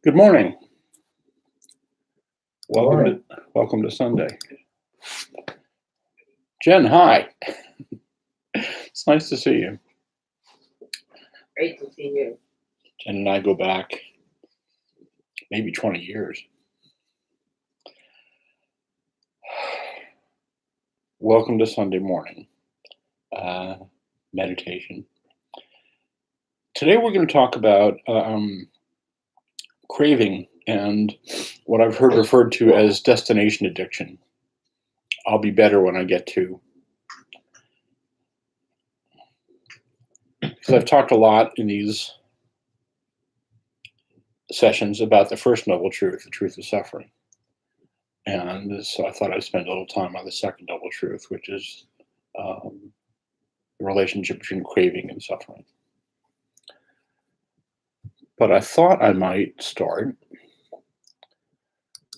Good morning. Morning. Welcome to Sunday. Jen, hi. It's nice to see you. Great to see you. Jen and I go back maybe 20 years. Welcome to Sunday morning meditation. Today we're going to talk about craving and what I've heard referred to as destination addiction. I'll be better when I get to, because I've talked a lot in these sessions about the first noble truth, the truth of suffering. And so I thought I'd spend a little time on the second noble truth, which is the relationship between craving and suffering. But I thought I might start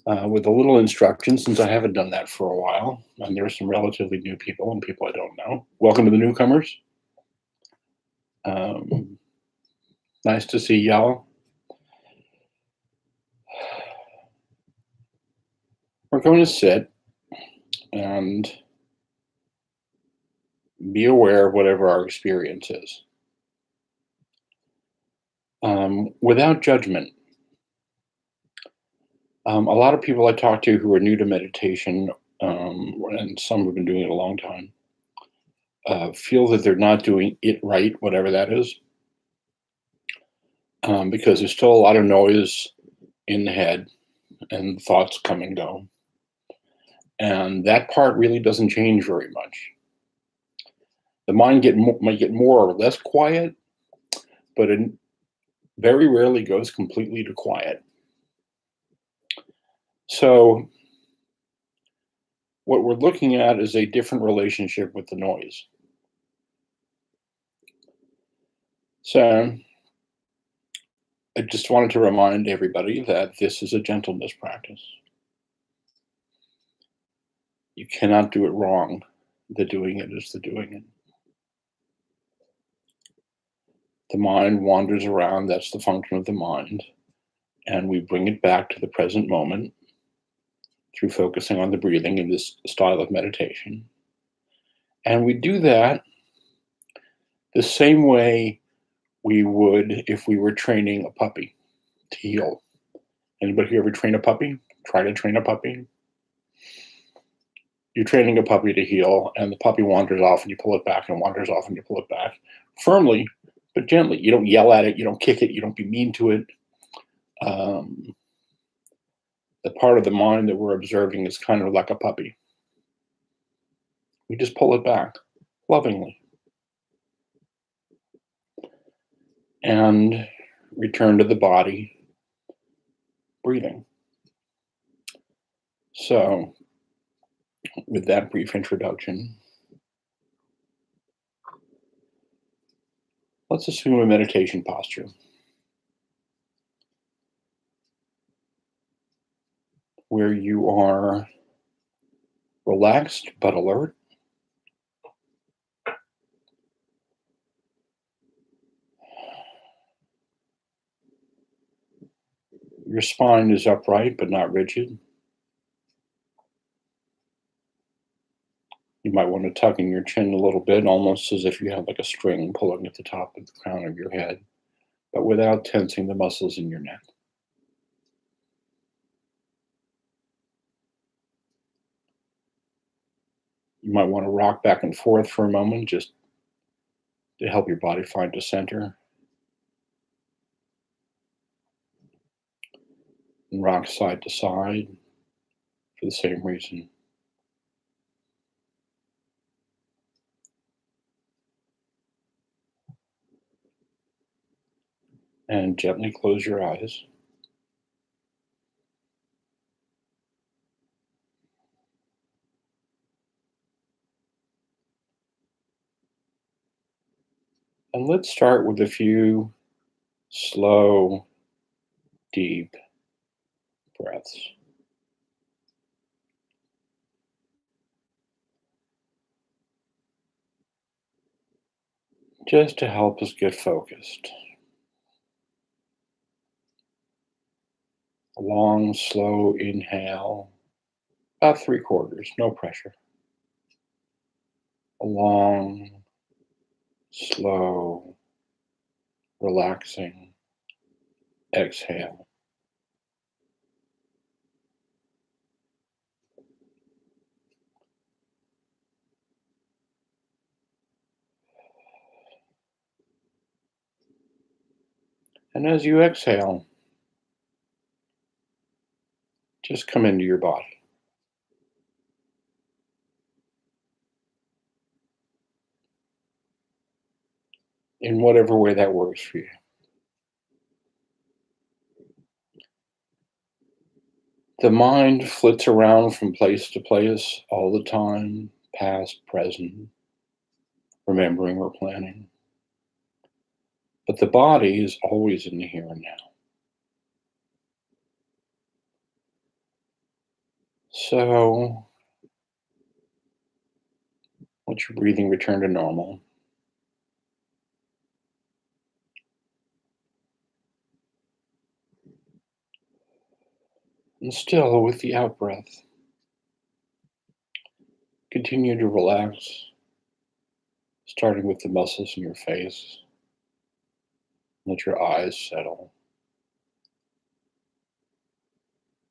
with a little instruction, since I haven't done that for a while. And there are some relatively new people and people I don't know. Welcome to the newcomers. Nice to see y'all. We're going to sit and be aware of whatever our experience is, without judgment. A lot of people I talk to who are new to meditation, and some have been doing it a long time, feel that they're not doing it right, whatever that is, because there's still a lot of noise in the head and thoughts come and go. And that part really doesn't change very much. The mind might get more or less quiet, but it very rarely goes completely to quiet. So what we're looking at is a different relationship with the noise. So I just wanted to remind everybody that this is a gentleness practice. You cannot do it wrong. The doing it is the doing it. The mind wanders around, that's the function of the mind. And we bring it back to the present moment through focusing on the breathing in this style of meditation. And we do that the same way we would if we were training a puppy to heel. Anybody here ever train a puppy? Try to train a puppy? You're training a puppy to heel, and the puppy wanders off, and you pull it back, and wanders off, and you pull it back. Firmly, but gently. You don't yell at it, you don't kick it, you don't be mean to it. The part of the mind that we're observing is kind of like a puppy. We just pull it back, lovingly. And return to the body, breathing. So, with that brief introduction, let's assume a meditation posture, where you are relaxed but alert. Your spine is upright but not rigid. You might want to tuck in your chin a little bit, almost as if you have like a string pulling at the top of the crown of your head, but without tensing the muscles in your neck. You might want to rock back and forth for a moment, just to help your body find a center. And rock side to side for the same reason. And gently close your eyes. And let's start with a few slow, deep breaths. Just to help us get focused. A long, slow inhale, about 3/4, no pressure. A long, slow, relaxing exhale. And as you exhale, just come into your body in whatever way that works for you. The mind flits around from place to place all the time, past, present, remembering or planning. But the body is always in the here and now. So let your breathing return to normal. And still, with the out breath, continue to relax, starting with the muscles in your face. Let your eyes settle.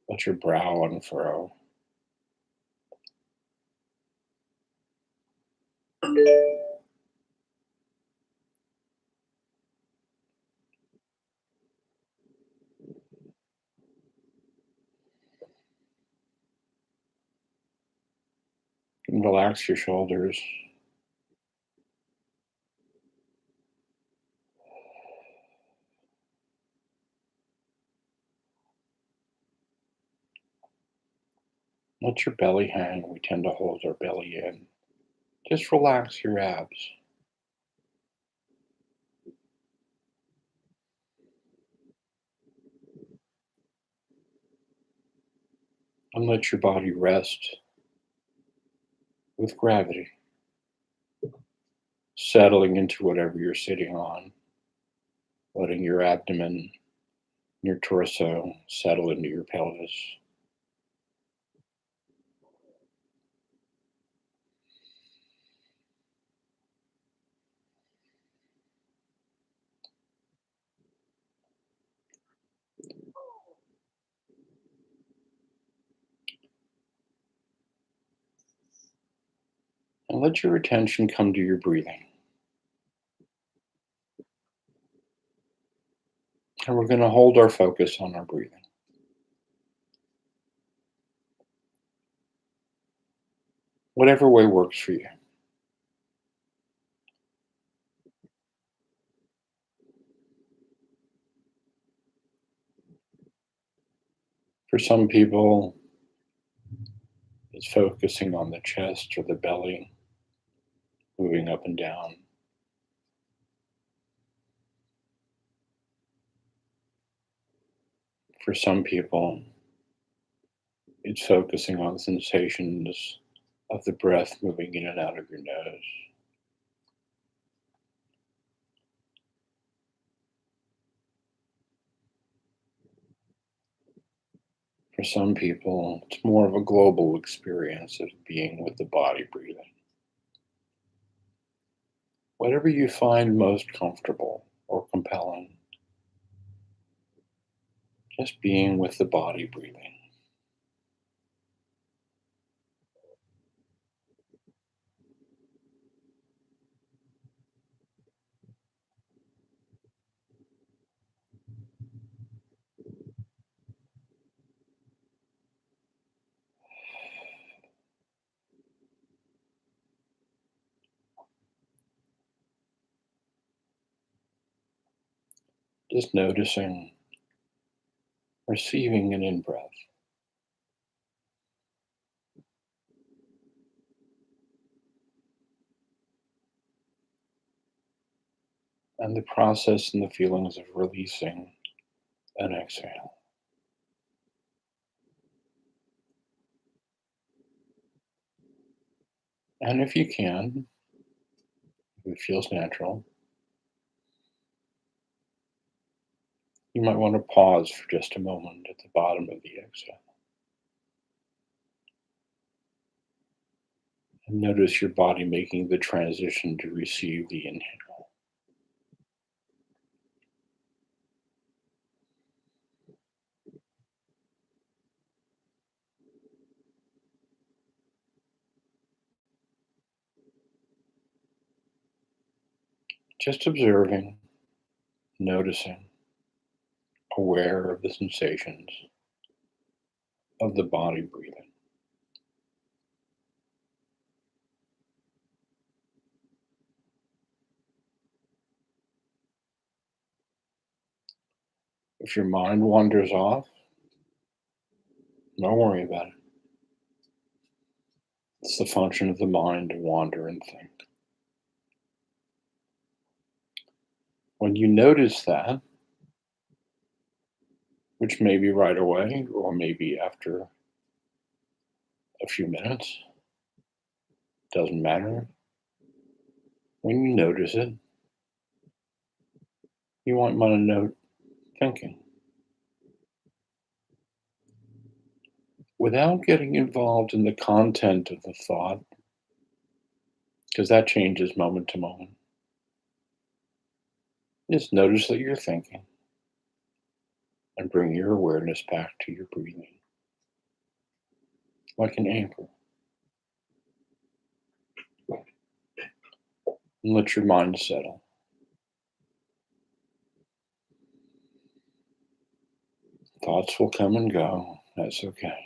Let your brow unfurrow. And relax your shoulders. Let your belly hang. We tend to hold our belly in. Just relax your abs. And let your body rest with gravity, settling into whatever you're sitting on, letting your abdomen, your torso settle into your pelvis. And let your attention come to your breathing. And we're going to hold our focus on our breathing. Whatever way works for you. For some people, it's focusing on the chest or the belly, moving up and down. For some people, it's focusing on sensations of the breath moving in and out of your nose. For some people, it's more of a global experience of being with the body breathing. Whatever you find most comfortable or compelling, just being with the body breathing. Just noticing, receiving an in breath, and the process and the feelings of releasing an exhale. And if you can, if it feels natural, You might want to pause for just a moment at the bottom of the exhale and notice your body making the transition to receive the inhale. Just observing, noticing, aware of the sensations of the body breathing. If your mind wanders off, don't worry about it. It's the function of the mind to wander and think. When you notice that, which may be right away or maybe after a few minutes, doesn't matter. When you notice it, you might want to note thinking without getting involved in the content of the thought, because that changes moment to moment. Just notice that you're thinking and bring your awareness back to your breathing like an anchor. And let your mind settle. Thoughts will come and go. That's okay.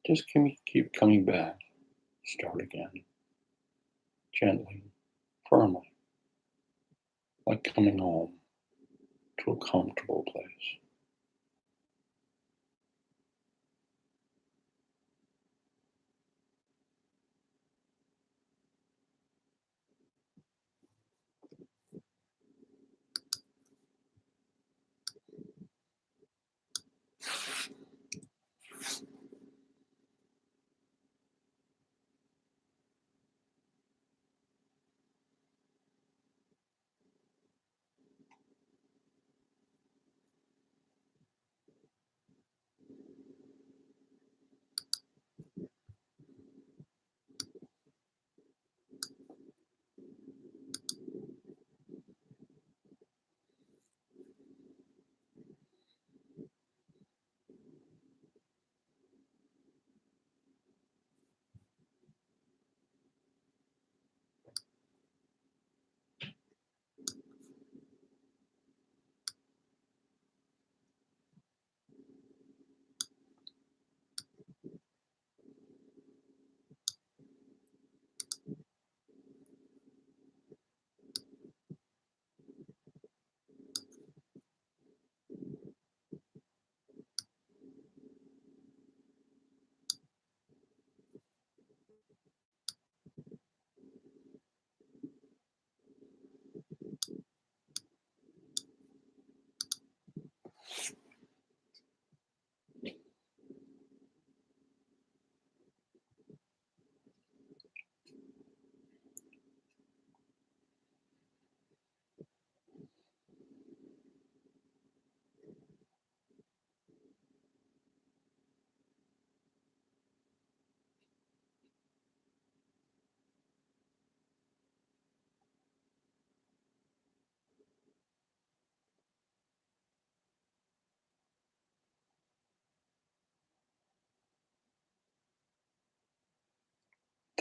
Just keep coming back. Start again. Gently, firmly, like coming home to a comfortable place.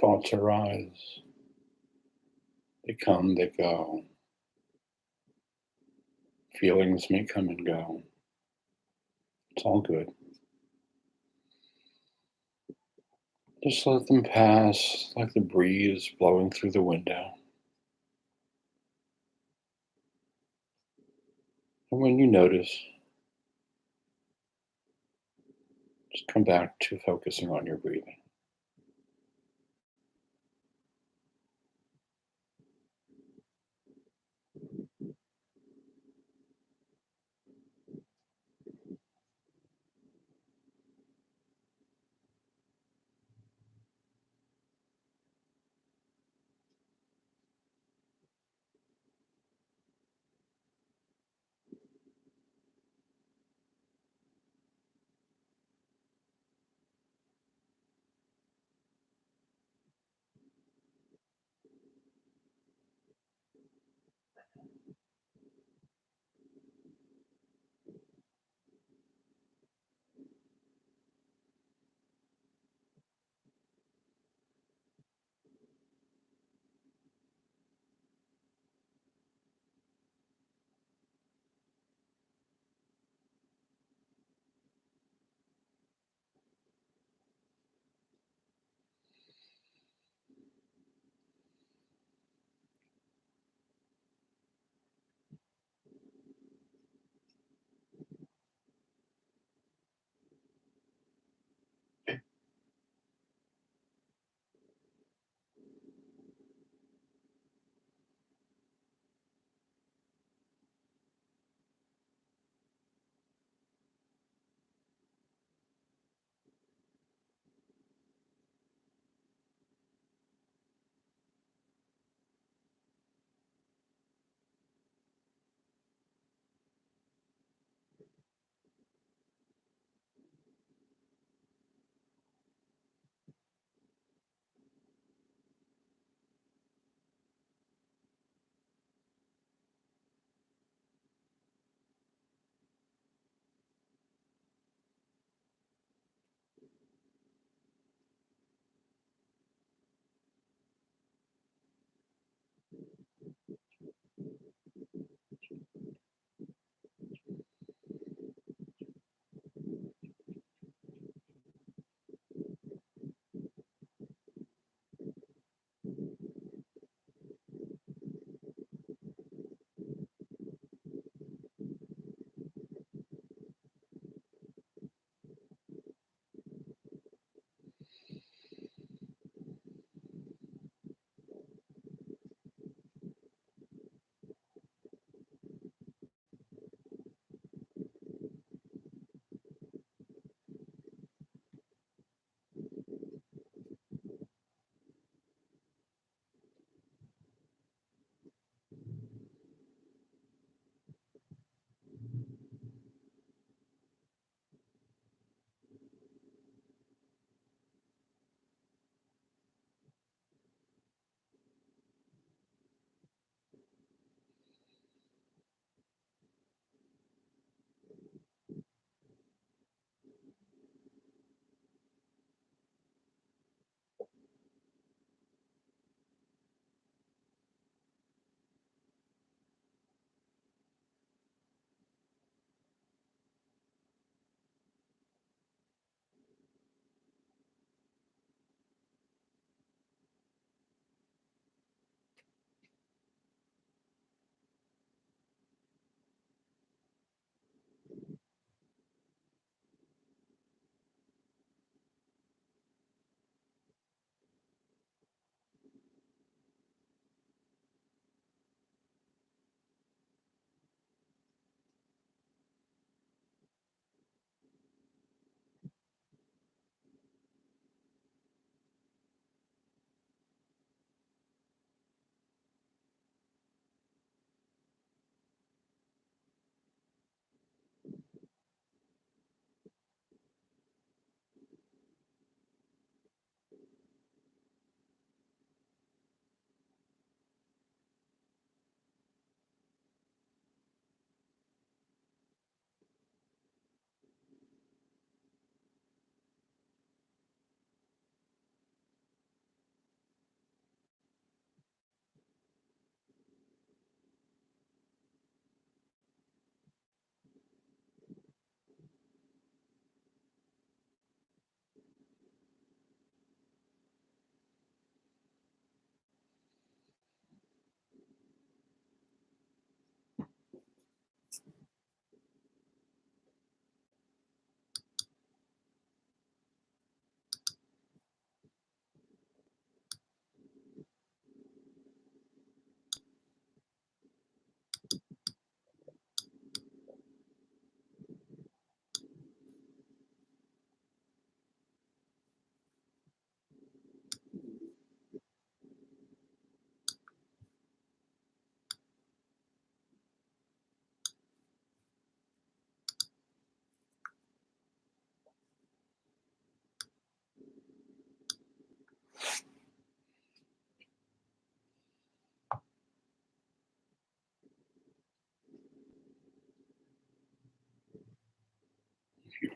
Thoughts arise. They come, they go. Feelings may come and go. It's all good. Just let them pass like the breeze blowing through the window. And when you notice, just come back to focusing on your breathing.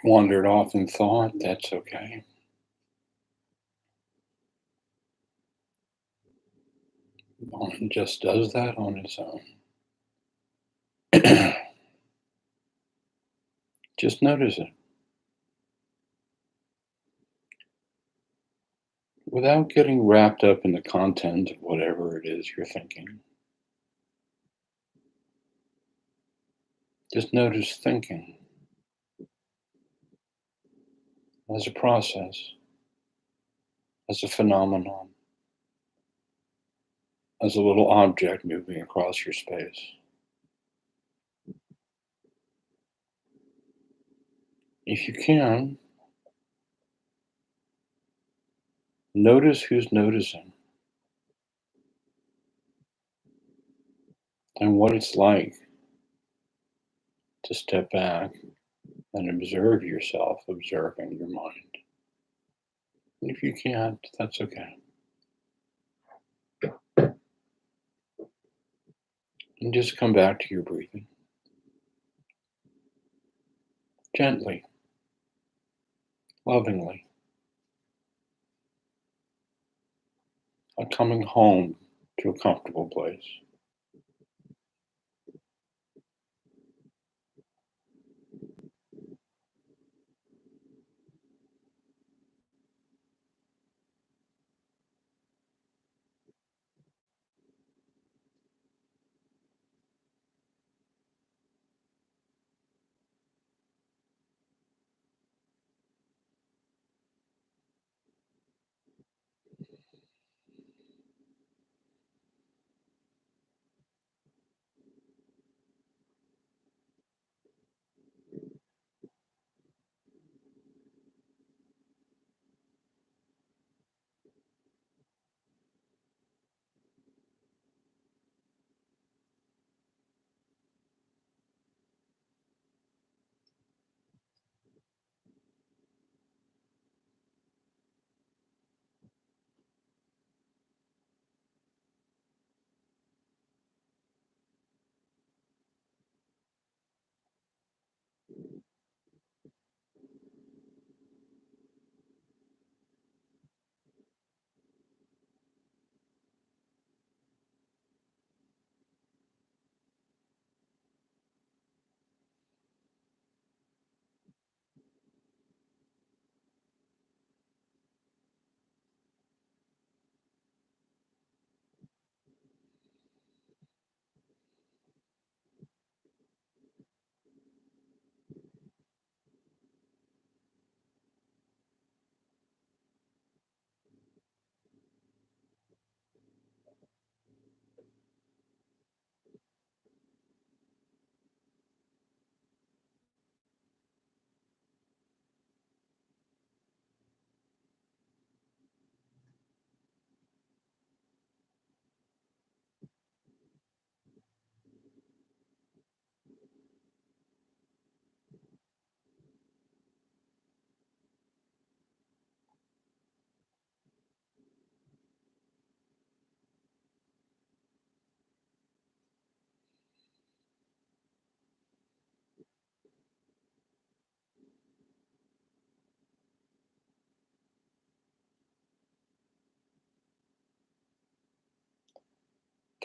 wandered off in thought, that's okay. Mind just does that on its own. Just notice it without getting wrapped up in the content of whatever it is you're thinking. Just notice thinking as a process, as a phenomenon, as a little object moving across your space. If you can, notice who's noticing and what it's like to step back and observe yourself observing your mind. And if you can't, that's okay. And just come back to your breathing gently, lovingly, like coming home to a comfortable place.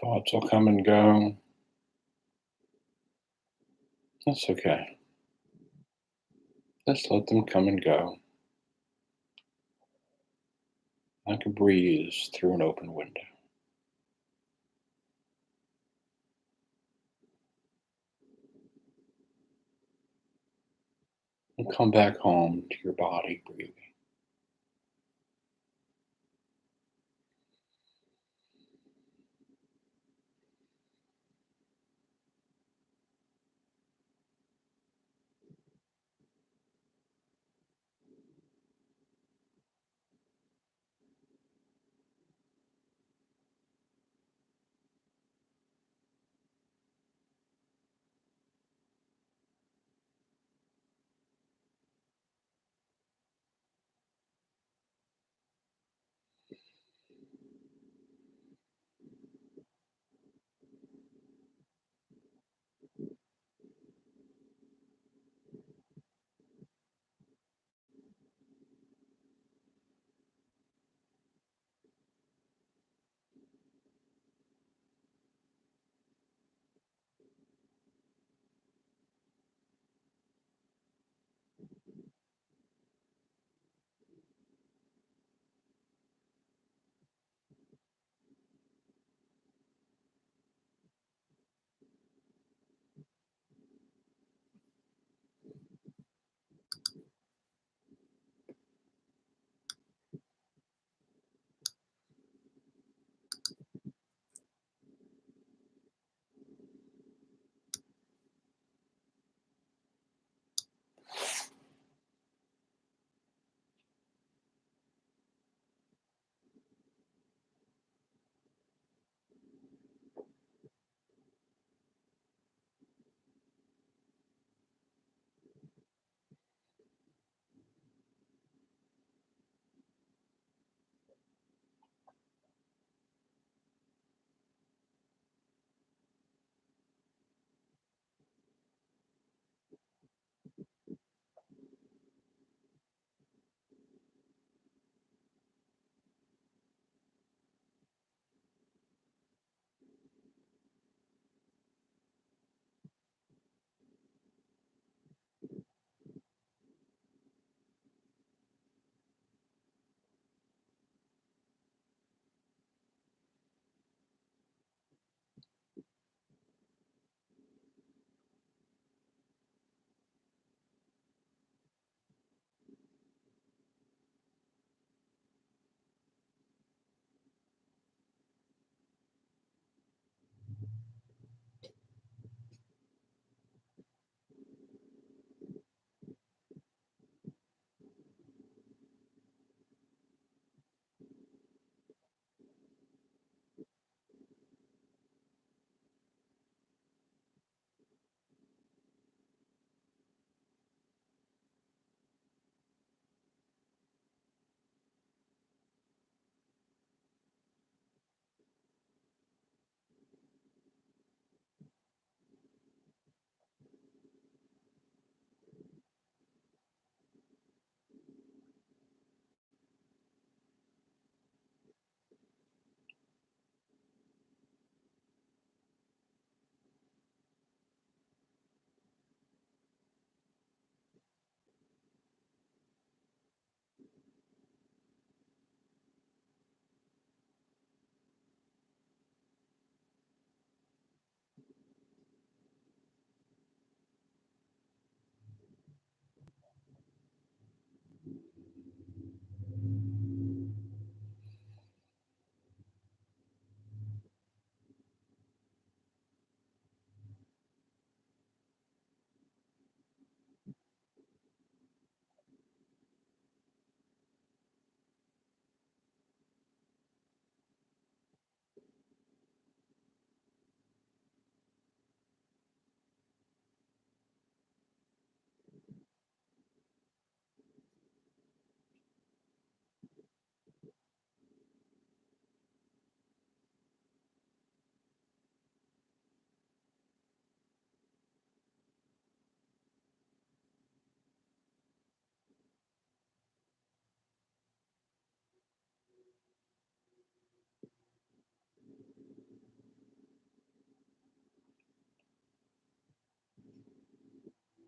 Thoughts will come and go. That's okay. Just let them come and go like a breeze through an open window. And come back home to your body breathing.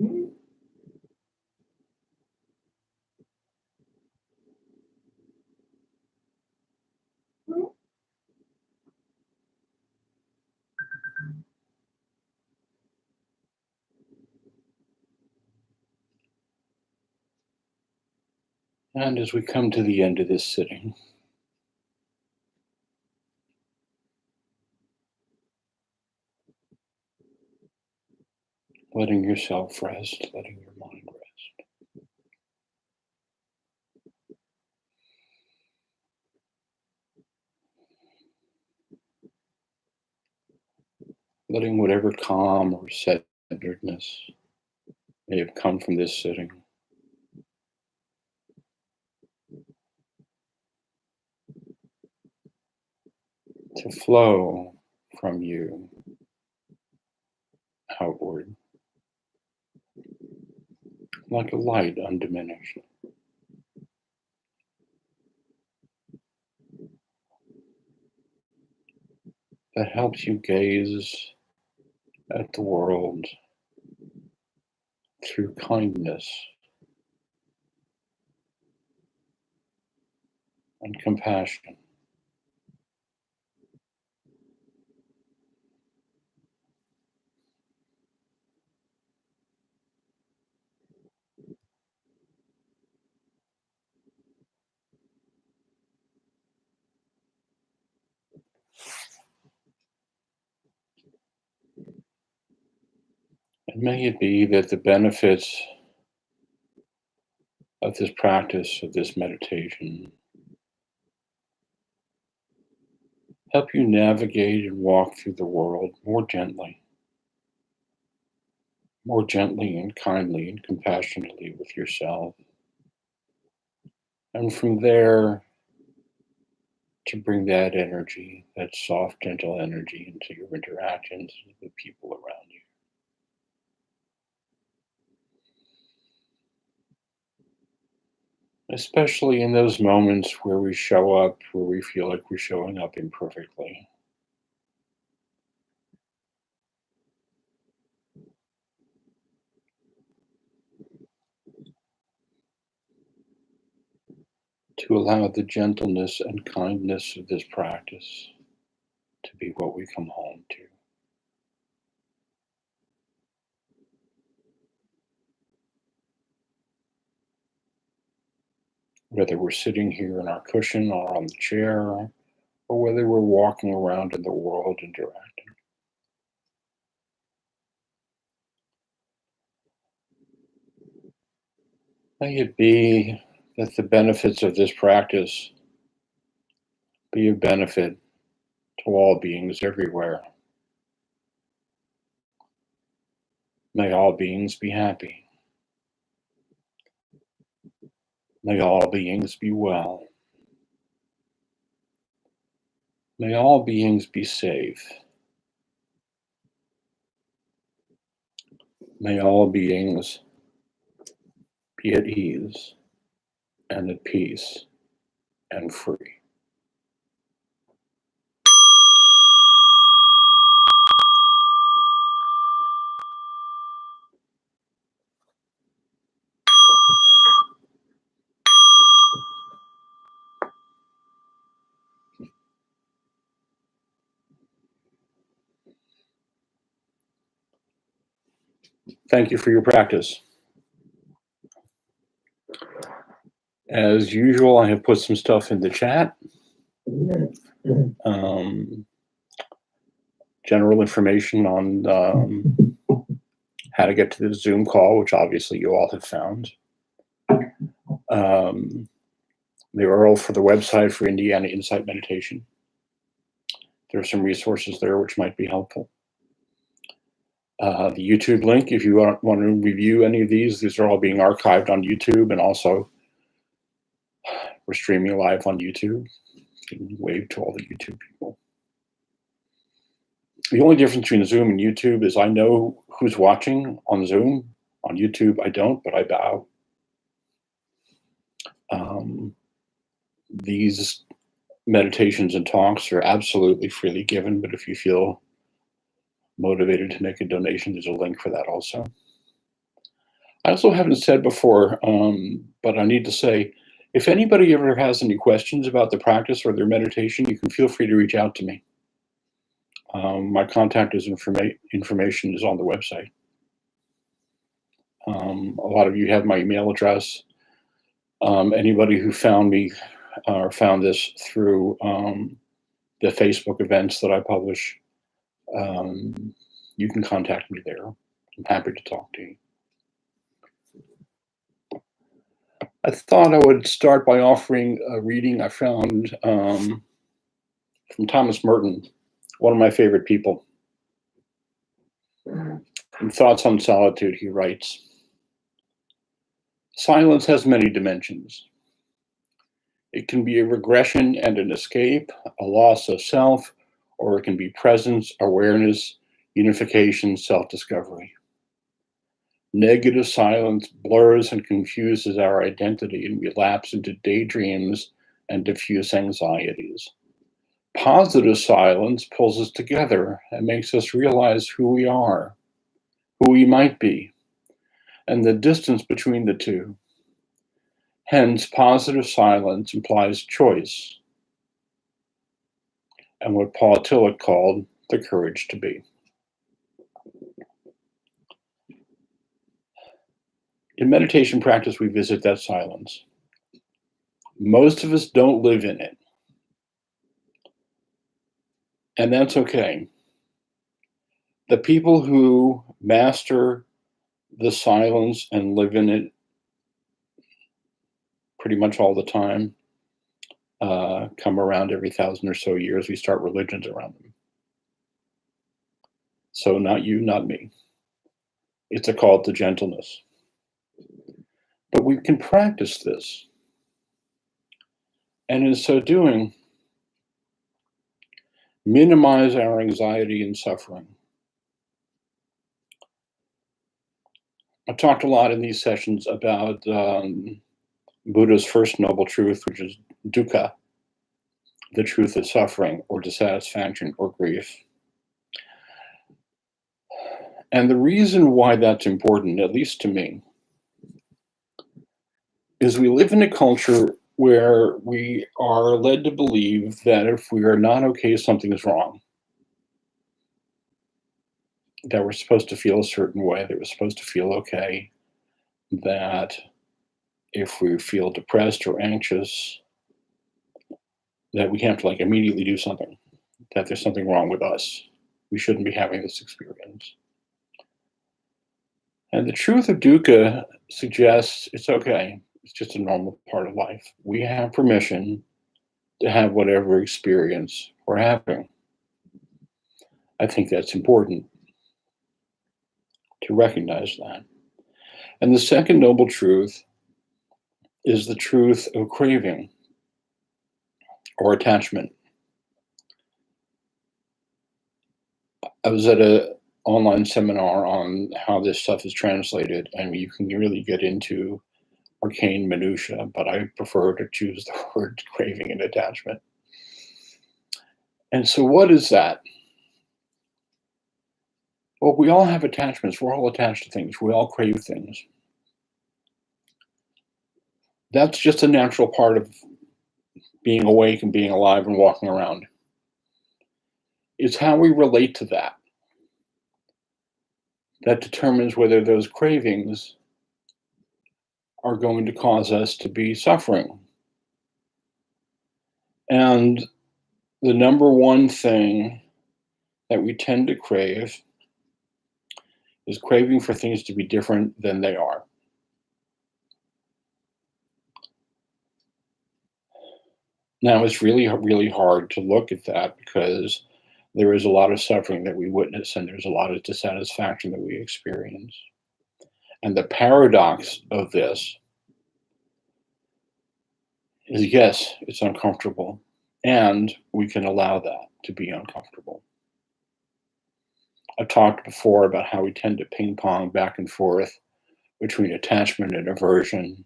And as we come to the end of this sitting, letting yourself rest, letting your mind rest. Letting whatever calm or centeredness may have come from this sitting to flow from you outward like a light undiminished that helps you gaze at the world through kindness and compassion. And may it be that the benefits of this practice, of this meditation, help you navigate and walk through the world more gently and kindly and compassionately with yourself. And from there, to bring that energy, that soft, gentle energy into your interactions with the people around you. Especially in those moments where we show up, where we feel like we're showing up imperfectly. To allow the gentleness and kindness of this practice to be what we come home to. Whether we're sitting here in our cushion or on the chair, or whether we're walking around in the world interacting. May it be that the benefits of this practice be of benefit to all beings everywhere. May all beings be happy. May all beings be well. May all beings be safe. May all beings be at ease and at peace and free. Thank you for your practice. As usual, I have put some stuff in the chat. General information on how to get to the Zoom call, which obviously you all have found. The URL for the website for Indiana Insight Meditation. There are some resources there which might be helpful. The YouTube link, if you want to review any of these are all being archived on YouTube, and also we're streaming live on YouTube. Wave to all the YouTube people. The only difference between Zoom and YouTube is I know who's watching on Zoom. On YouTube, I don't, but I bow. These meditations and talks are absolutely freely given, but if you feel motivated to make a donation, there's a link for that also. I also haven't said before, but I need to say, if anybody ever has any questions about the practice or their meditation, you can feel free to reach out to me. My contact information is on the website. A lot of you have my email address. Anybody who found me or found this through the Facebook events that I publish, you can contact me there. I'm happy to talk to you. I thought I would start by offering a reading I found from Thomas Merton, one of my favorite people. In Thoughts on Solitude, he writes, "Silence has many dimensions. It can be a regression and an escape, a loss of self, or it can be presence, awareness, unification, self-discovery. Negative silence blurs and confuses our identity, and we lapse into daydreams and diffuse anxieties. Positive silence pulls us together and makes us realize who we are, who we might be, and the distance between the two. Hence, positive silence implies choice, and what Paul Tillich called the courage to be." In meditation practice, we visit that silence. Most of us don't live in it, and that's okay. The people who master the silence and live in it pretty much all the time come around every 1,000 or so years. We start religions around them. So not you, not me. It's a call to gentleness. But we can practice this. And in so doing, minimize our anxiety and suffering. I've talked a lot in these sessions about Buddha's first noble truth, which is dukkha, the truth of suffering or dissatisfaction or grief. And the reason why that's important, at least to me, is we live in a culture where we are led to believe that if we are not okay, something is wrong. That we're supposed to feel a certain way, that we're supposed to feel okay, that if we feel depressed or anxious, that we have to like immediately do something, that there's something wrong with us. We shouldn't be having this experience. And the truth of dukkha suggests it's okay. It's just a normal part of life. We have permission to have whatever experience we're having. I think that's important to recognize that. And the second noble truth is the truth of craving or attachment. I was at an online seminar on how this stuff is translated, and you can really get into arcane minutia, but I prefer to choose the word craving and attachment. And so what is that? Well, we all have attachments. We're all attached to things. We all crave things. That's just a natural part of being awake and being alive and walking around. It's how we relate to that that determines whether those cravings are going to cause us to be suffering. And the number one thing that we tend to crave is craving for things to be different than they are. Now, it's really, really hard to look at that because there is a lot of suffering that we witness and there's a lot of dissatisfaction that we experience. And the paradox of this is, yes, it's uncomfortable, and we can allow that to be uncomfortable. I've talked before about how we tend to ping pong back and forth between attachment and aversion.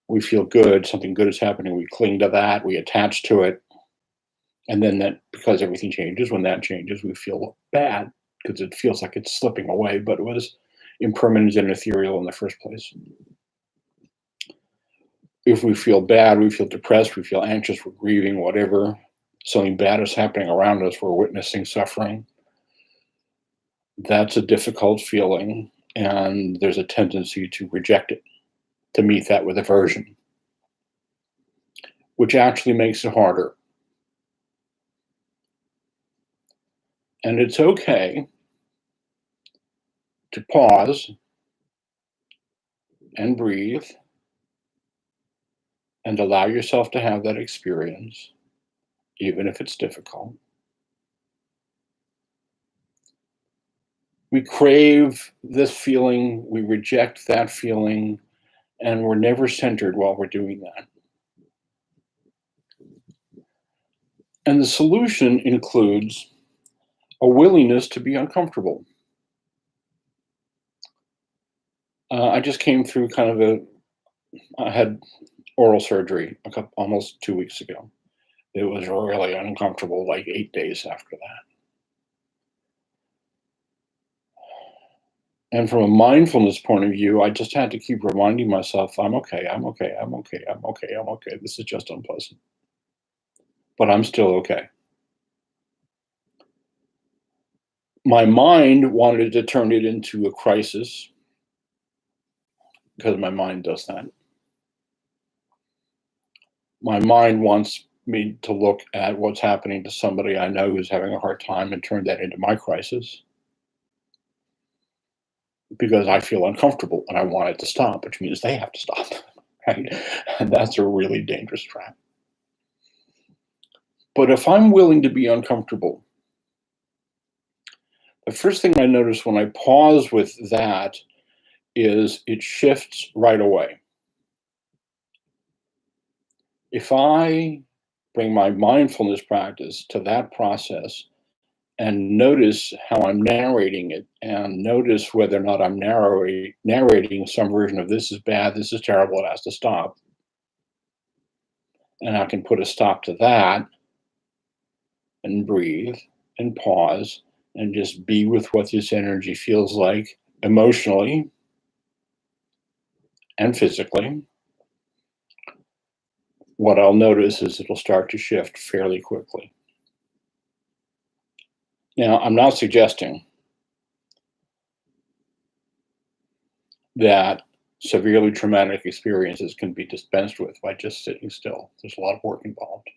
We feel good, something good is happening, we cling to that, we attach to it. And then that, because everything changes, when that changes, we feel bad because it feels like it's slipping away, but impermanent and ethereal in the first place. If we feel bad, we feel depressed, we feel anxious, we're grieving, whatever, something bad is happening around us, we're witnessing suffering, that's a difficult feeling, and there's a tendency to reject it, to meet that with aversion, which actually makes it harder. And it's okay to pause and breathe and allow yourself to have that experience, even if it's difficult. We crave this feeling, we reject that feeling, and we're never centered while we're doing that. And the solution includes a willingness to be uncomfortable. I just came through I had oral surgery almost 2 weeks ago. It was really uncomfortable, like 8 days after that. And from a mindfulness point of view, I just had to keep reminding myself, I'm okay, I'm okay, I'm okay, I'm okay, I'm okay. This is just unpleasant, but I'm still okay. My mind wanted to turn it into a crisis because my mind does that. My mind wants me to look at what's happening to somebody I know who's having a hard time and turn that into my crisis because I feel uncomfortable and I want it to stop, which means they have to stop, right? And that's a really dangerous trap. But if I'm willing to be uncomfortable, the first thing I notice when I pause with that is it shifts right away. If I bring my mindfulness practice to that process and notice how I'm narrating it and notice whether or not I'm narrating some version of this is bad, this is terrible, it has to stop. And I can put a stop to that and breathe and pause and just be with what this energy feels like emotionally and physically. What I'll notice is it'll start to shift fairly quickly. Now, I'm not suggesting that severely traumatic experiences can be dispensed with by just sitting still. There's a lot of work involved.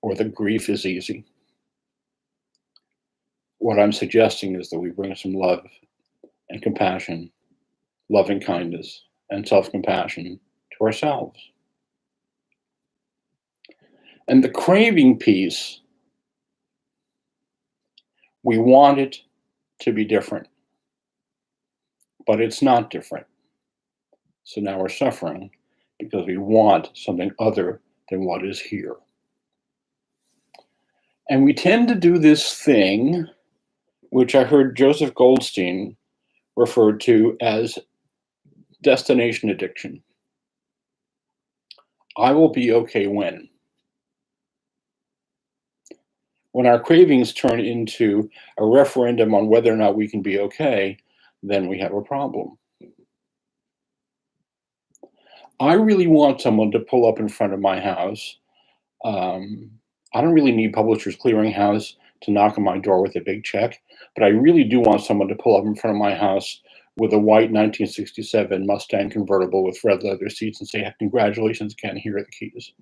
Or the grief is easy. What I'm suggesting is that we bring some love and compassion, loving kindness and self-compassion to ourselves. And the craving piece, we want it to be different, but it's not different. So now we're suffering because we want something other than what is here. And we tend to do this thing, which I heard Joseph Goldstein referred to as destination addiction. I will be okay when. When our cravings turn into a referendum on whether or not we can be okay, then we have a problem. I really want someone to pull up in front of my house. I don't really need Publishers Clearinghouse to knock on my door with a big check, but I really do want someone to pull up in front of my house with a white 1967 Mustang convertible with red leather seats and say, congratulations, Ken, here are the keys.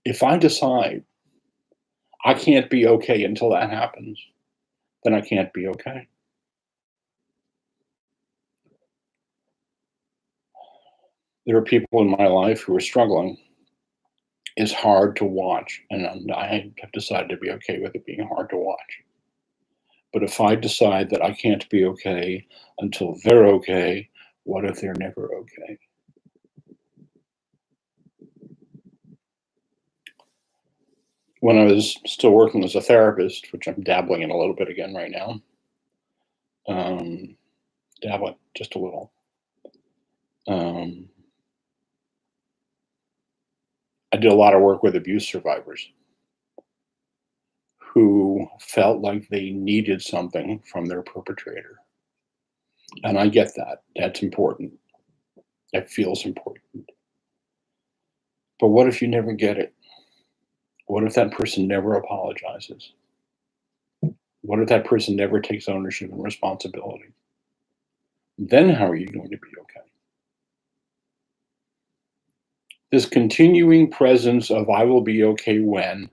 If I decide I can't be okay until that happens, then I can't be okay. There are people in my life who are struggling. It's hard to watch, and I have decided to be okay with it being hard to watch. But if I decide that I can't be okay until they're okay, what if they're never okay? When I was still working as a therapist, which I'm dabbling in a little bit again right now, dabbling just a little. I did a lot of work with abuse survivors who felt like they needed something from their perpetrator. And I get that. That's important. That feels important. But what if you never get it? What if that person never apologizes? What if that person never takes ownership and responsibility? Then how are you going to be okay? This continuing presence of I will be okay when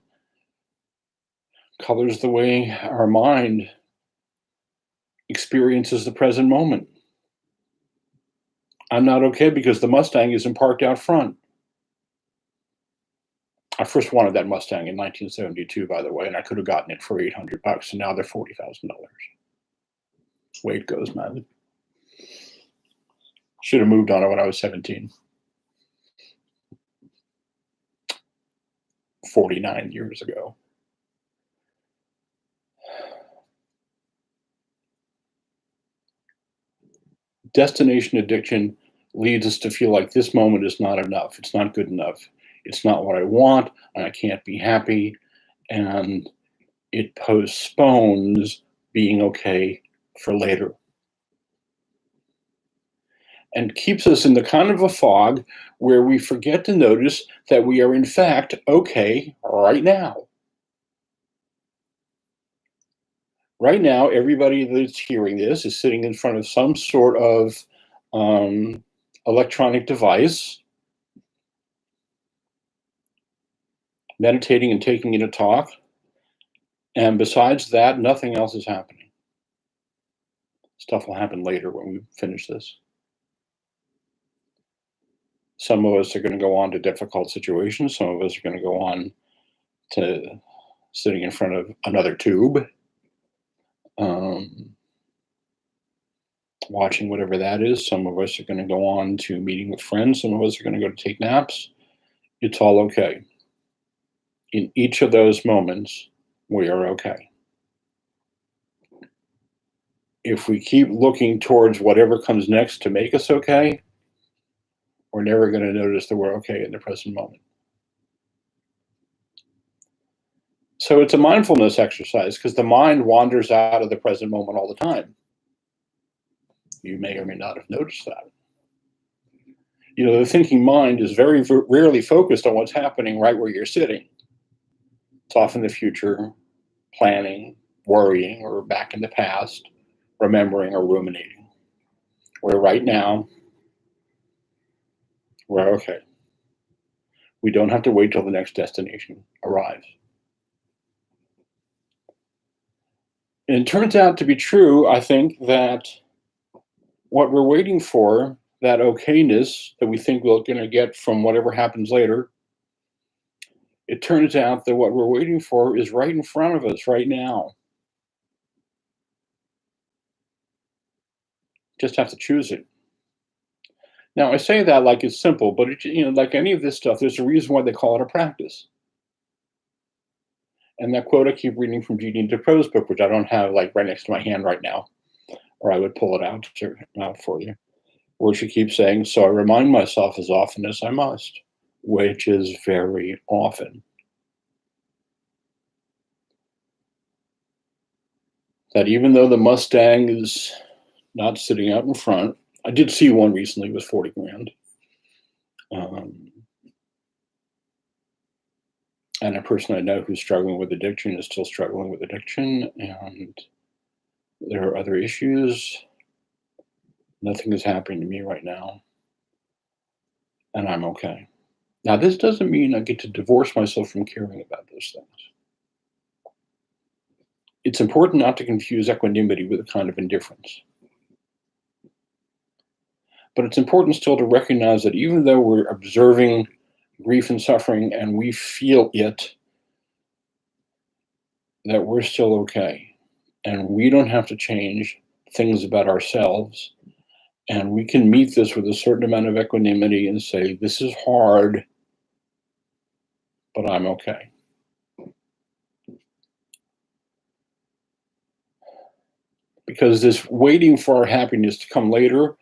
colors the way our mind experiences the present moment. I'm not okay because the Mustang isn't parked out front. I first wanted that Mustang in 1972, by the way, and I could have gotten it for $800, and now they're $40,000. Way it goes, man. Should have moved on it when I was 17. 49 years ago. Destination addiction leads us to feel like this moment is not enough. It's not good enough. It's not what I want, and I can't be happy. And it postpones being okay for later. And keeps us in the kind of a fog where we forget to notice that we are in fact okay right now. Right now, everybody that's hearing this is sitting in front of some sort of electronic device, meditating and taking in a talk. And besides that, nothing else is happening. Stuff will happen later when we finish this. Some of us are going to go on to difficult situations. Some of us are going to go on to sitting in front of another tube, watching whatever that is. Some of us are going to go on to meeting with friends. Some of us are going to go to take naps. It's all okay. In each of those moments, we are okay. If we keep looking towards whatever comes next to make us okay, we're never going to notice that we're okay in the present moment. So it's a mindfulness exercise because the mind wanders out of the present moment all the time. You may or may not have noticed that. You know, the thinking mind is very rarely focused on what's happening right where you're sitting. It's often the future, planning, worrying, or back in the past, remembering or ruminating. Where right now, we're okay. We don't have to wait till the next destination arrives. And it turns out to be true, I think, that what we're waiting for, that okayness that we think we're going to get from whatever happens later, it turns out that what we're waiting for is right in front of us right now. Just have to choose it. Now, I say that like it's simple, but like any of this stuff, there's a reason why they call it a practice. And that quote I keep reading from Jeanine DePro's book, which I don't have like right next to my hand right now, or I would pull it out for you, where she keeps saying, "So I remind myself as often as I must," which is very often. That even though the Mustang is not sitting out in front, I did see one recently, it was 40 grand. And a person I know who's struggling with addiction is still struggling with addiction, and there are other issues. Nothing is happening to me right now, and I'm okay. Now, this doesn't mean I get to divorce myself from caring about those things. It's important not to confuse equanimity with a kind of indifference. But it's important still to recognize that even though we're observing grief and suffering and we feel it, that we're still okay. And we don't have to change things about ourselves. And we can meet this with a certain amount of equanimity and say, this is hard, but I'm okay. Because this waiting for our happiness to come later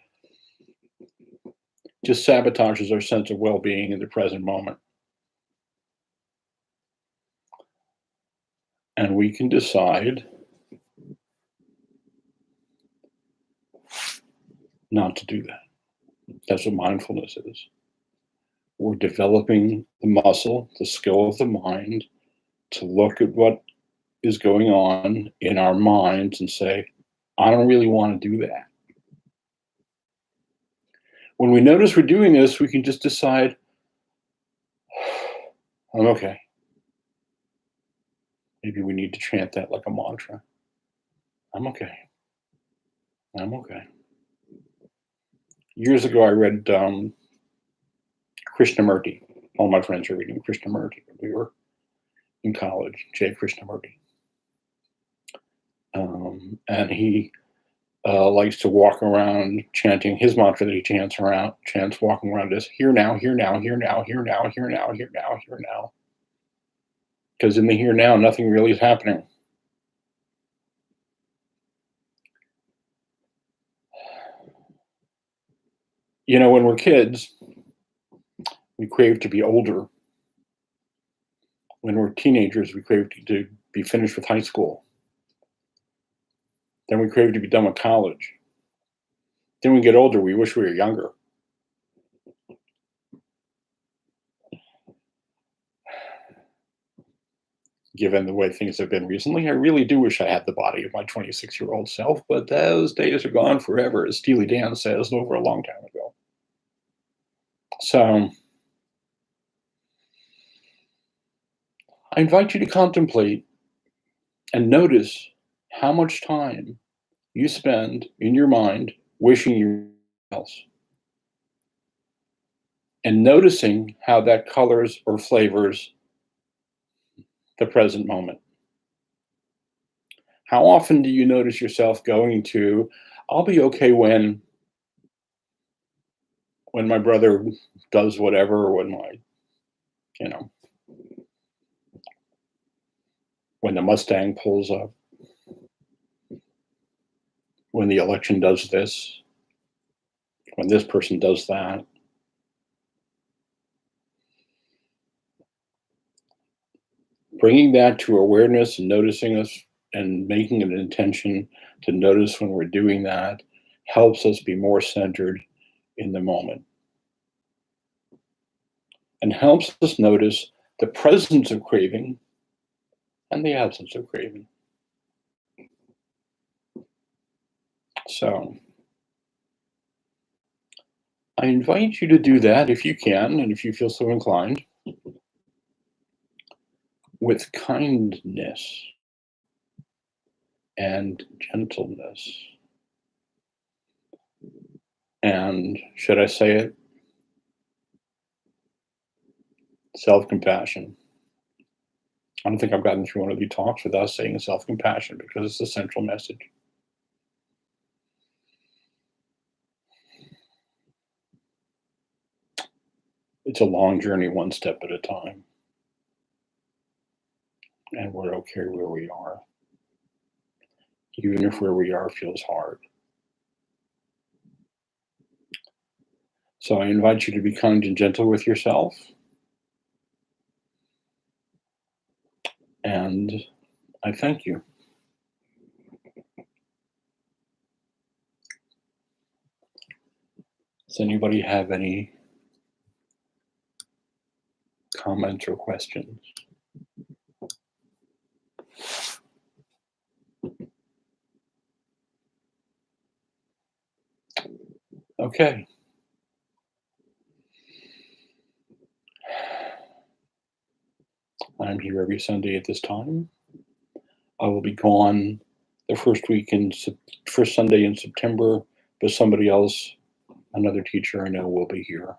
just sabotages our sense of well-being in the present moment. And we can decide not to do that. That's what mindfulness is. We're developing the muscle, the skill of the mind, to look at what is going on in our minds and say, I don't really want to do that. When we notice we're doing this, we can just decide, I'm okay. Maybe we need to chant that like a mantra. I'm okay. I'm okay. Years ago, I read Krishnamurti. All my friends are reading Krishnamurti. We were in college, J. Krishnamurti. And he likes to walk around chanting his mantra that he chants walking around is here now, here now, here now, here now, here now, here now, here now. Because in the here now, nothing really is happening. You know, when we're kids, we crave to be older. When we're teenagers, we crave to be finished with high school. Then we crave to be done with college. Then we get older, we wish we were younger. Given the way things have been recently, I really do wish I had the body of my 26-year-old self, but those days are gone forever, as Steely Dan says, over a long time ago. So I invite you to contemplate and notice how much time you spend in your mind wishing you were else. And noticing how that colors or flavors the present moment. How often do you notice yourself going to, I'll be okay when my brother does whatever, or when when the Mustang pulls up, when the election does this, when this person does that. Bringing that to awareness and noticing us and making an intention to notice when we're doing that helps us be more centered in the moment and helps us notice the presence of craving and the absence of craving. So I invite you to do that if you can, and if you feel so inclined, with kindness and gentleness. And should I say it? Self-compassion. I don't think I've gotten through one of these talks without saying self-compassion, because it's the central message. It's a long journey, one step at a time. And we're okay where we are, even if where we are feels hard. So I invite you to be kind and gentle with yourself. And I thank you. Does anybody have any comments or questions? Okay. I'm here every Sunday at this time. I will be gone the first Sunday in September, but somebody else, another teacher I know, will be here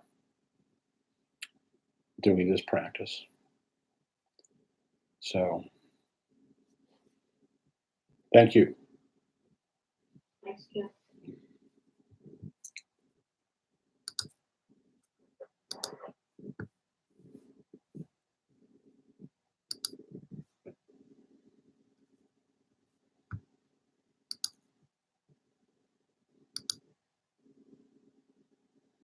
doing this practice. So, thank you. Thanks, Jim.